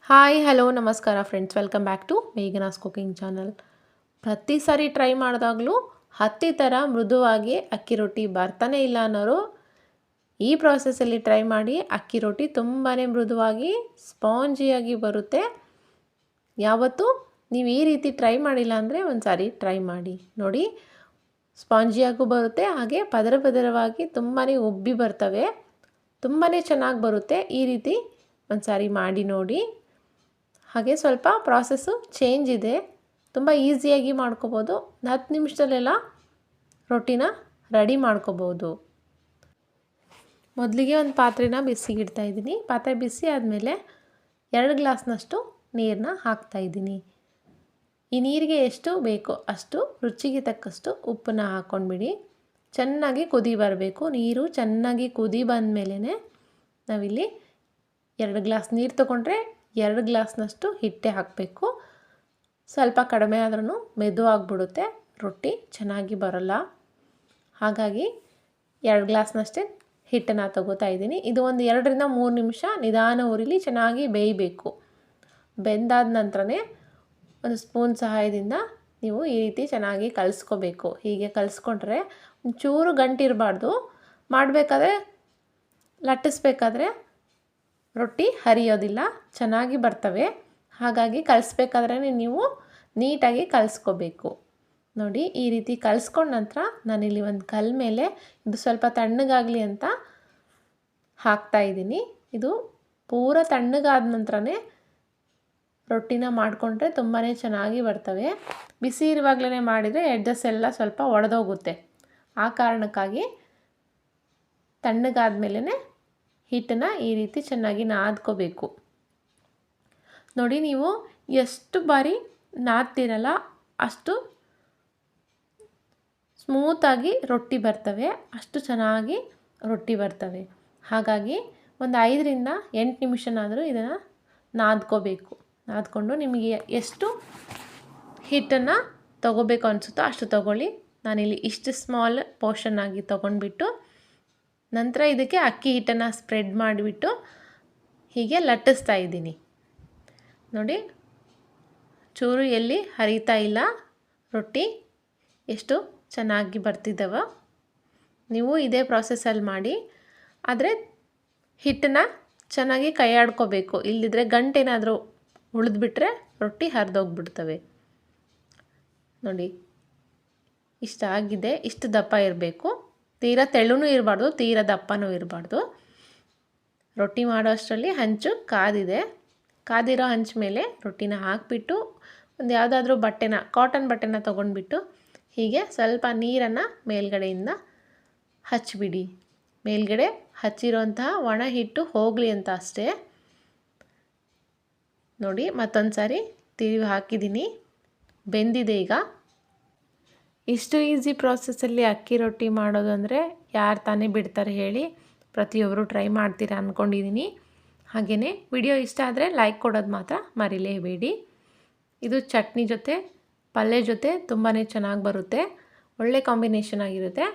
Hi hello ನಮಸ್ಕಾರ friends, welcome back to Meghana's cooking channel. ಪ್ರತಿ ಸಾರಿ ಟ್ರೈ ಮಾಡಿದಾಗಲೂ ಹತ್ತಿ ಥರ ಮೃದುವಾಗಿ ಅಕ್ಕಿ ರೊಟ್ಟಿ ಬರ್ತಾನೆ ಇಲ್ಲ ಅನ್ನೋರು ಈ ಪ್ರಾಸೆಸ್ಸಲ್ಲಿ ಟ್ರೈ ಮಾಡಿ. ಅಕ್ಕಿ ರೊಟ್ಟಿ ತುಂಬಾ ಮೃದುವಾಗಿ ಸ್ಪಾಂಜಿಯಾಗಿ ಬರುತ್ತೆ. ಯಾವತ್ತೂ ನೀವು ಈ ರೀತಿ ಟ್ರೈ ಮಾಡಿಲ್ಲ ಅಂದರೆ ಒಂದು ಸಾರಿ ಟ್ರೈ ಮಾಡಿ ನೋಡಿ. ಸ್ಪಾಂಜಿಯಾಗೂ ಬರುತ್ತೆ, ಹಾಗೆ ಪದರ ಪದರವಾಗಿ ತುಂಬಾ ಉಬ್ಬಿ ಬರ್ತವೆ. ತುಂಬಾ ಚೆನ್ನಾಗಿ ಬರುತ್ತೆ. ಈ ರೀತಿ ಒಂದು ಸಾರಿ ಮಾಡಿ ನೋಡಿ. ಹಾಗೆ ಸ್ವಲ್ಪ ಪ್ರಾಸೆಸ್ಸು ಚೇಂಜ್ ಇದೆ, ತುಂಬ ಈಸಿಯಾಗಿ ಮಾಡ್ಕೋಬೋದು. 10 ನಿಮಿಷದಲ್ಲೆಲ್ಲ ರೊಟ್ಟಿನ ರೆಡಿ ಮಾಡ್ಕೋಬೋದು. ಮೊದಲಿಗೆ ಒಂದು ಪಾತ್ರೆನ ಬಿಸಿಗಿಡ್ತಾ ಇದ್ದೀನಿ. ಪಾತ್ರೆ ಬಿಸಿ ಆದಮೇಲೆ 2 ಗ್ಲಾಸ್ನಷ್ಟು ನೀರನ್ನ ಹಾಕ್ತಾಯಿದ್ದೀನಿ. ಈ ನೀರಿಗೆ ಎಷ್ಟು ಬೇಕೋ ಅಷ್ಟು ರುಚಿಗೆ ತಕ್ಕಷ್ಟು ಉಪ್ಪನ್ನ ಹಾಕ್ಕೊಂಡ್ಬಿಡಿ. ಚೆನ್ನಾಗಿ ಕುದಿ ಬರಬೇಕು. ನೀರು ಚೆನ್ನಾಗಿ ಕುದಿ ಬಂದಮೇಲೆ ನಾವಿಲ್ಲಿ 2 ಗ್ಲಾಸ್ ನೀರು ತೊಗೊಂಡ್ರೆ 2 ಗ್ಲಾಸ್ನಷ್ಟು ಹಿಟ್ಟೆ ಹಾಕಬೇಕು. ಸ್ವಲ್ಪ ಕಡಿಮೆ ಆದ್ರೂ ಮೆದುವಾಗಿಬಿಡುತ್ತೆ, ರೊಟ್ಟಿ ಚೆನ್ನಾಗಿ ಬರೋಲ್ಲ. ಹಾಗಾಗಿ 2 ಗ್ಲಾಸ್ನಷ್ಟೇ ಹಿಟ್ಟನ್ನು ತಗೋತಾ ಇದ್ದೀನಿ. ಇದು ಒಂದು 2-3 ನಿಮಿಷ ನಿಧಾನ ಉರಿಲಿ ಚೆನ್ನಾಗಿ ಬೇಯಬೇಕು. ಬೆಂದಾದ ನಂತರನೇ ಒಂದು ಸ್ಪೂನ್ ಸಹಾಯದಿಂದ ನೀವು ಈ ರೀತಿ ಚೆನ್ನಾಗಿ ಕಲಿಸ್ಕೋಬೇಕು. ಹೀಗೆ ಕಲಿಸ್ಕೊಂಡ್ರೆ ಒಂಚೂರು ಗಂಟಿರಬಾರ್ದು. ಮಾಡಬೇಕಾದ್ರೆ ಲಟ್ಟಿಸ್ಬೇಕಾದ್ರೆ ರೊಟ್ಟಿ ಹರಿಯೋದಿಲ್ಲ, ಚೆನ್ನಾಗಿ ಬರ್ತವೆ. ಹಾಗಾಗಿ ಕಲಿಸ್ಬೇಕಾದ್ರೆ ನೀವು ನೀಟಾಗಿ ಕಲಿಸ್ಕೋಬೇಕು. ನೋಡಿ, ಈ ರೀತಿ ಕಲಿಸ್ಕೊಂಡ ನಂತರ ನಾನಿಲ್ಲಿ ಒಂದು ಕಲ್ಲ ಮೇಲೆ ಇದು ಸ್ವಲ್ಪ ತಣ್ಣಗಾಗಲಿ ಅಂತ ಹಾಕ್ತಾಯಿದ್ದೀನಿ. ಇದು ಪೂರ ತಣ್ಣಗಾದ ನಂತರನೇ ರೊಟ್ಟಿನ ಮಾಡಿಕೊಂಡ್ರೆ ತುಂಬಾ ಚೆನ್ನಾಗಿ ಬರ್ತವೆ. ಬಿಸಿ ಇರುವಾಗಲೇ ಮಾಡಿದರೆ ಎಡ್ಜಸ್ ಎಲ್ಲ ಸ್ವಲ್ಪ ಒಡೆದೋಗುತ್ತೆ. ಆ ಕಾರಣಕ್ಕಾಗಿ ತಣ್ಣಗಾದ ಮೇಲೇ ಹಿಟ್ಟನ್ನು ಈ ರೀತಿ ಚೆನ್ನಾಗಿ ನಾದ್ಕೋಬೇಕು. ನೋಡಿ, ನೀವು ಎಷ್ಟು ಬಾರಿ ನಾದ್ತಿರಲ್ಲ ಅಷ್ಟು ಸ್ಮೂತಾಗಿ ರೊಟ್ಟಿ ಬರ್ತವೆ, ಅಷ್ಟು ಚೆನ್ನಾಗಿ ರೊಟ್ಟಿ ಬರ್ತವೆ. ಹಾಗಾಗಿ ಒಂದು 5-8 ನಿಮಿಷನಾದರೂ ಇದನ್ನು ನಾದ್ಕೋಬೇಕು. ನಾದ್ಕೊಂಡು ನಿಮಗೆ ಎಷ್ಟು ಹಿಟ್ಟನ್ನು ತೊಗೋಬೇಕು ಅನಿಸುತ್ತೋ ಅಷ್ಟು ತೊಗೊಳ್ಳಿ. ನಾನಿಲ್ಲಿ ಇಷ್ಟು ಸ್ಮಾಲ್ ಪೋರ್ಷನ್ ಆಗಿ ತೊಗೊಂಡ್ಬಿಟ್ಟು ನಂತರ ಇದಕ್ಕೆ ಅಕ್ಕಿ ಹಿಟ್ಟನ್ನು ಸ್ಪ್ರೆಡ್ ಮಾಡಿಬಿಟ್ಟು ಹೀಗೆ ಲಟ್ಟಿಸ್ತಾ ಇದ್ದೀನಿ. ನೋಡಿ, ಚೂರು ಎಲ್ಲಿ ಹರಿತಾ ಇಲ್ಲ, ರೊಟ್ಟಿ ಎಷ್ಟು ಚೆನ್ನಾಗಿ ಬರ್ತಿದ್ದಾವೆ. ನೀವು ಇದೇ ಪ್ರಾಸೆಸ್ಸಲ್ಲಿ ಮಾಡಿ. ಆದರೆ ಹಿಟ್ಟನ್ನು ಚೆನ್ನಾಗಿ ಕೈಯಾಡ್ಕೋಬೇಕು, ಇಲ್ಲದಿದ್ದರೆ ಗಂಟೇನಾದರೂ ಉಳಿದ್ಬಿಟ್ರೆ ರೊಟ್ಟಿ ಹರಿದೋಗ್ಬಿಡ್ತವೆ. ನೋಡಿ, ಇಷ್ಟ ಆಗಿದೆ. ಇಷ್ಟು ದಪ್ಪ ಇರಬೇಕು. ತೀರಾ ತೆಳ್ಳೂ ಇರಬಾರ್ದು, ತೀರಾ ದಪ್ಪನೂ ಇರಬಾರ್ದು. ರೊಟ್ಟಿ ಮಾಡೋ ಅಷ್ಟರಲ್ಲಿ ಹಂಚು ಕಾದಿದೆ. ಕಾದಿರೋ ಹಂಚು ಮೇಲೆ ರೊಟ್ಟಿನ ಹಾಕಿಬಿಟ್ಟು ಒಂದು ಯಾವುದಾದ್ರೂ ಬಟ್ಟೆನ, ಕಾಟನ್ ಬಟ್ಟೆನ ತೊಗೊಂಡ್ಬಿಟ್ಟು ಹೀಗೆ ಸ್ವಲ್ಪ ನೀರನ್ನು ಮೇಲ್ಗಡೆಯಿಂದ ಹಚ್ಚಿಬಿಡಿ. ಮೇಲ್ಗಡೆ ಹಚ್ಚಿರೋಂತಹ ಒಣ ಹಿಟ್ಟು ಹೋಗಲಿ ಅಂತ ಅಷ್ಟೇ. ನೋಡಿ, ಮತ್ತೊಂದು ಸಾರಿ ತಿರುವಿ ಹಾಕಿದ್ದೀನಿ. ಬೆಂದಿದೆ ಈಗ. ಇಷ್ಟು ಈಸಿ ಪ್ರಾಸೆಸ್ಸಲ್ಲಿ ಅಕ್ಕಿ ರೊಟ್ಟಿ ಮಾಡೋದು ಅಂದರೆ ಯಾರು ತಾನೇ ಬಿಡ್ತಾರೆ ಹೇಳಿ. ಪ್ರತಿಯೊಬ್ಬರು ಟ್ರೈ ಮಾಡ್ತೀರಾ ಅಂದ್ಕೊಂಡಿದ್ದೀನಿ. ಹಾಗೆಯೇ ವಿಡಿಯೋ ಇಷ್ಟ ಆದರೆ ಲೈಕ್ ಕೊಡೋದು ಮಾತ್ರ ಮರಿಲೇಬೇಡಿ. ಇದು ಚಟ್ನಿ ಜೊತೆ, ಪಲ್ಯ ಜೊತೆ ತುಂಬಾ ಚೆನ್ನಾಗಿ ಬರುತ್ತೆ. ಒಳ್ಳೆ ಕಾಂಬಿನೇಷನ್ ಆಗಿರುತ್ತೆ.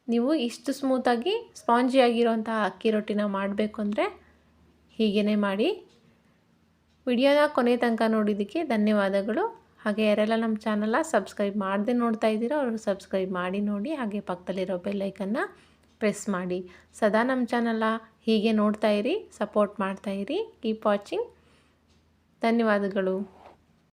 ನೀವು ಇಷ್ಟು ಸ್ಮೂತಾಗಿ ಸ್ಪಾಂಜಿಯಾಗಿರೋಂತಹ ಅಕ್ಕಿ ರೊಟ್ಟಿನ ಮಾಡಬೇಕು ಅಂದರೆ ಹೀಗೇ ಮಾಡಿ. ವಿಡಿಯೋನ ಕೊನೆ ತನಕ ನೋಡಿದ್ದಕ್ಕೆ ಧನ್ಯವಾದಗಳು. ಹಾಗೆ ಯಾರೆಲ್ಲ ನಮ್ಮ ಚಾನಲ್ನ ಸಬ್ಸ್ಕ್ರೈಬ್ ಮಾಡದೆ ನೋಡ್ತಾ ಇದ್ದೀರೋ ಅವರು ಸಬ್ಸ್ಕ್ರೈಬ್ ಮಾಡಿ ನೋಡಿ. ಹಾಗೆ ಪಕ್ಕದಲ್ಲಿರೋ ಬೆಲ್ಲೈಕನ್ನ ಪ್ರೆಸ್ ಮಾಡಿ. ಸದಾ ನಮ್ಮ ಚಾನಲ್ನ ಹೀಗೆ ನೋಡ್ತಾ ಇರಿ, ಸಪೋರ್ಟ್ ಮಾಡ್ತಾ ಇರಿ. Keep watching. ಧನ್ಯವಾದಗಳು.